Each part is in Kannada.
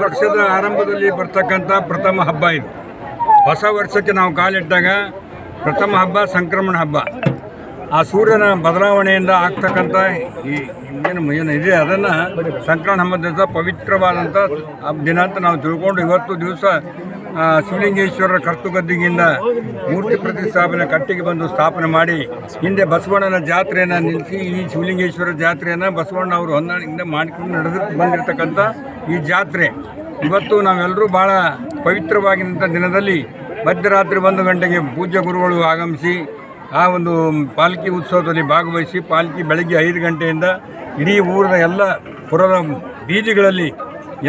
ವರ್ಷದ ಆರಂಭದಲ್ಲಿ ಬರ್ತಕ್ಕಂಥ ಪ್ರಥಮ ಹಬ್ಬ ಇದು. ಹೊಸ ವರ್ಷಕ್ಕೆ ನಾವು ಕಾಲಿಟ್ಟಾಗ ಪ್ರಥಮ ಹಬ್ಬ ಸಂಕ್ರಮಣ ಹಬ್ಬ. ಆ ಸೂರ್ಯನ ಬದಲಾವಣೆಯಿಂದ ಆಗ್ತಕ್ಕಂಥ ಏನು ಇದೆ ಅದನ್ನು ಸಂಕ್ರಮಣ ಹಬ್ಬದ ಪವಿತ್ರವಾದಂಥ ದಿನ ಅಂತ ನಾವು ತಿಳ್ಕೊಂಡು ಇವತ್ತು ದಿವಸ ಶಿವಲಿಂಗೇಶ್ವರರ ಕರ್ತುಗದ್ದಿಗಿಂದ ಮೂರ್ತಿ ಪ್ರತಿಷ್ಠಾಪನೆ ಕಟ್ಟಿಗೆ ಬಂದು ಸ್ಥಾಪನೆ ಮಾಡಿ ಹಿಂದೆ ಬಸವಣ್ಣನ ಜಾತ್ರೆಯನ್ನು ನಿಲ್ಲಿಸಿ ಈ ಶಿವಲಿಂಗೇಶ್ವರ ಜಾತ್ರೆಯನ್ನು ಬಸವಣ್ಣ ಅವರು ಹೊಂದಾಣಿಕೆಯಿಂದ ಮಾಡಿಕೊಂಡು ನಡೆದು ಬಂದಿರತಕ್ಕಂಥ ಈ ಜಾತ್ರೆ ಇವತ್ತು ನಾವೆಲ್ಲರೂ ಭಾಳ ಪವಿತ್ರವಾಗಿದ್ದಂಥ ದಿನದಲ್ಲಿ ಮಧ್ಯರಾತ್ರಿ 1 ಗಂಟೆಗೆ ಪೂಜ್ಯ ಗುರುಗಳು ಆಗಮಿಸಿ ಆ ಒಂದು ಪಾಲ್ಕಿ ಉತ್ಸವದಲ್ಲಿ ಭಾಗವಹಿಸಿ ಪಾಲ್ಕಿ ಬೆಳಗ್ಗೆ 5 ಗಂಟೆಯಿಂದ ಇಡೀ ಊರಿನ ಎಲ್ಲ ಪುರದ ಬೀದಿಗಳಲ್ಲಿ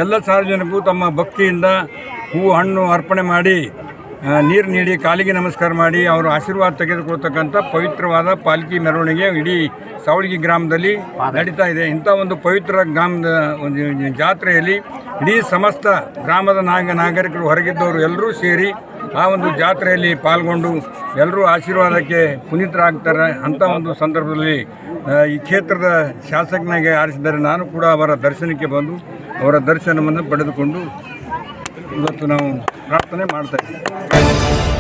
ಎಲ್ಲ ಸಾರ್ವಜನಿಕರು ತಮ್ಮ ಭಕ್ತಿಯಿಂದ ಹೂವು ಹಣ್ಣು ಅರ್ಪಣೆ ಮಾಡಿ ನೀರು ನೀಡಿ ಕಾಲಿಗೆ ನಮಸ್ಕಾರ ಮಾಡಿ ಅವರ ಆಶೀರ್ವಾದ ತೆಗೆದುಕೊಳ್ತಕ್ಕಂಥ ಪವಿತ್ರವಾದ ಪಾಲ್ಕಿ ಮೆರವಣಿಗೆ ಇಡೀ ಸಾವಳಗಿ ಗ್ರಾಮದಲ್ಲಿ ನಡೀತಾ ಇದೆ. ಇಂಥ ಒಂದು ಪವಿತ್ರ ಗ್ರಾಮದ ಒಂದು ಜಾತ್ರೆಯಲ್ಲಿ ಇಡೀ ಸಮಸ್ತ ಗ್ರಾಮದ ನಾಗರಿಕರು ಹೊರಗಿದ್ದವರು ಎಲ್ಲರೂ ಸೇರಿ ಆ ಒಂದು ಜಾತ್ರೆಯಲ್ಲಿ ಪಾಲ್ಗೊಂಡು ಎಲ್ಲರೂ ಆಶೀರ್ವಾದಕ್ಕೆ ಪುನೀತರಾಗ್ತಾರೆ. ಅಂಥ ಒಂದು ಸಂದರ್ಭದಲ್ಲಿ ಈ ಕ್ಷೇತ್ರದ ಶಾಸಕನಾಗಿ ಆರಿಸಿದರೆ ನಾನು ಕೂಡ ಅವರ ದರ್ಶನಕ್ಕೆ ಬಂದು ಅವರ ದರ್ಶನವನ್ನು ಪಡೆದುಕೊಂಡು ಇವತ್ತು ನಾವು ಪ್ರಾರ್ಥನೆ ಮಾಡ್ತಾ ಇದ್ದೀವಿ.